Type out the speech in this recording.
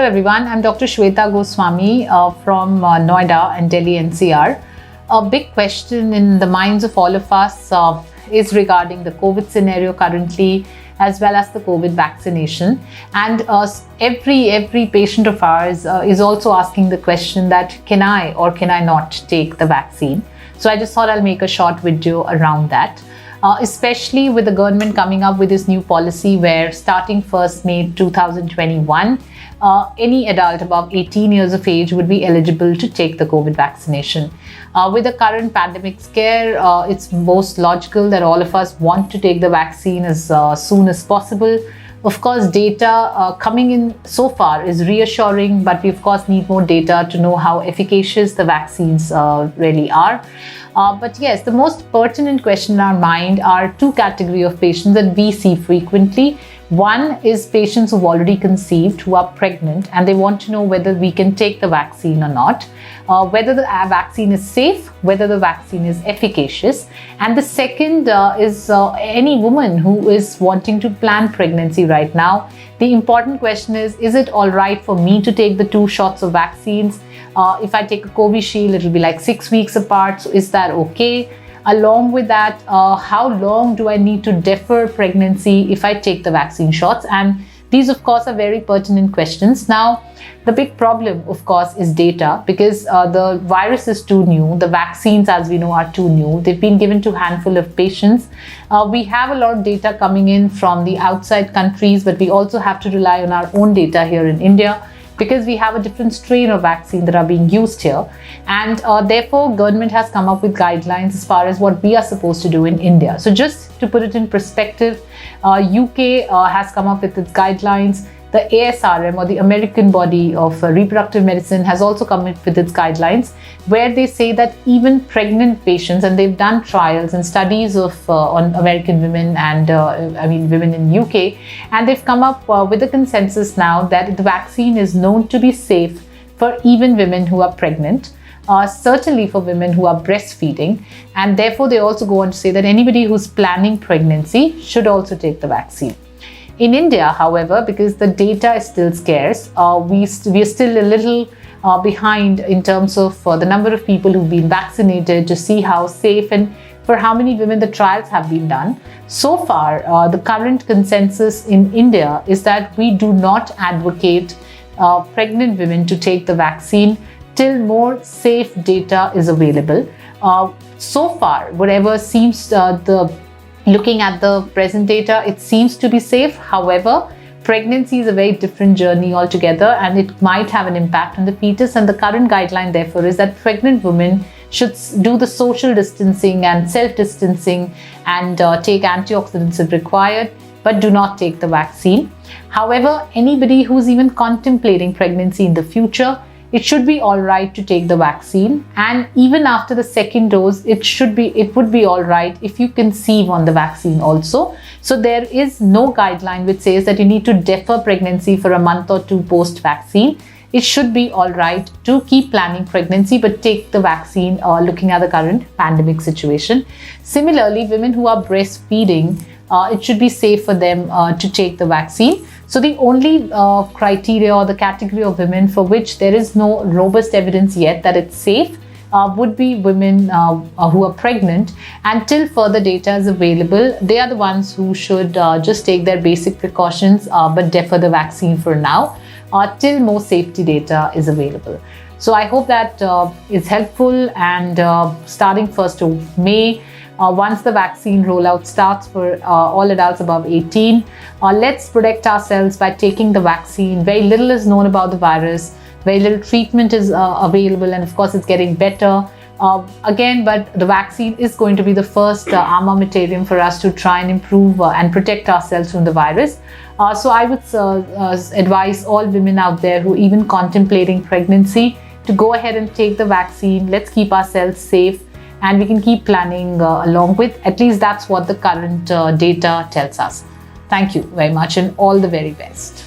everyone, I'm Dr. Shweta Goswami from Noida and Delhi NCR. A big question in the minds of all of us is regarding the COVID scenario currently, as well as the COVID vaccination. And every patient of ours is also asking the question that can I or can I not take the vaccine? So I just thought I'll make a short video around that. Especially with the government coming up with this new policy where starting 1st May 2021, any adult above 18 years of age would be eligible to take the COVID vaccination. With the current pandemic scare, it's most logical that all of us want to take the vaccine as soon as possible. Of course, data coming in so far is reassuring, but we of course need more data to know how efficacious the vaccines really are. But yes, the most pertinent question in our mind are two categories of patients that we see frequently. One is patients who've already conceived, who are pregnant, and they want to know whether we can take the vaccine or not, whether the vaccine is safe, whether the vaccine is efficacious. And the second is any woman who is wanting to plan pregnancy right now. The important question is it all right for me to take the 2 shots of vaccines? If I take a Covishield, it'll be like 6 weeks apart. So is that okay? Along with that, how long do I need to defer pregnancy if I take the vaccine shots? And these, of course, are very pertinent questions. Now, the big problem, of course, is data, because the virus is too new. The vaccines, as we know, are too new. They've been given to a handful of patients. We have a lot of data coming in from the outside countries, but we also have to rely on our own data here in India, because we have a different strain of vaccine that are being used here. And therefore, government has come up with guidelines as far as what we are supposed to do in India. So just to put it in perspective, UK has come up with its guidelines. The ASRM, or the American Body of Reproductive Medicine, has also come up with its guidelines, where they say that even pregnant patients, and they've done trials and studies of on American women and women in UK, and they've come up with a consensus now that the vaccine is known to be safe for even women who are pregnant. Certainly for women who are breastfeeding, and therefore they also go on to say that anybody who's planning pregnancy should also take the vaccine. In India, however, because the data is still scarce, we are still a little behind in terms of the number of people who've been vaccinated, to see how safe and for how many women the trials have been done. So far, the current consensus in India is that we do not advocate pregnant women to take the vaccine till more safe data is available. So far, whatever seems looking at the present data, it seems to be safe. However, pregnancy is a very different journey altogether, and it might have an impact on the fetus. And the current guideline, therefore, is that pregnant women should do the social distancing and self-distancing and take antioxidants if required, but do not take the vaccine. However, anybody who's even contemplating pregnancy in the future, it should be all right to take the vaccine. And even after the second dose, it would be all right if you conceive on the vaccine also. So there is no guideline which says that you need to defer pregnancy for a month or 2 post-vaccine. It should be all right to keep planning pregnancy, but take the vaccine looking at the current pandemic situation. Similarly, women who are breastfeeding, it should be safe for them to take the vaccine. So the only criteria or the category of women for which there is no robust evidence yet that it's safe would be women who are pregnant. And till further data is available, they are the ones who should just take their basic precautions but defer the vaccine for now till more safety data is available. So I hope that is helpful, and starting 1st of May, once the vaccine rollout starts for all adults above 18, let's protect ourselves by taking the vaccine. Very little is known about the virus, very little treatment is available, and of course it's getting better. But the vaccine is going to be the first armamentarium for us to try and improve and protect ourselves from the virus. So I would advise all women out there who are even contemplating pregnancy to go ahead and take the vaccine. Let's keep ourselves safe, and we can keep planning along with. At least that's what the current data tells us. Thank you very much, and all the very best.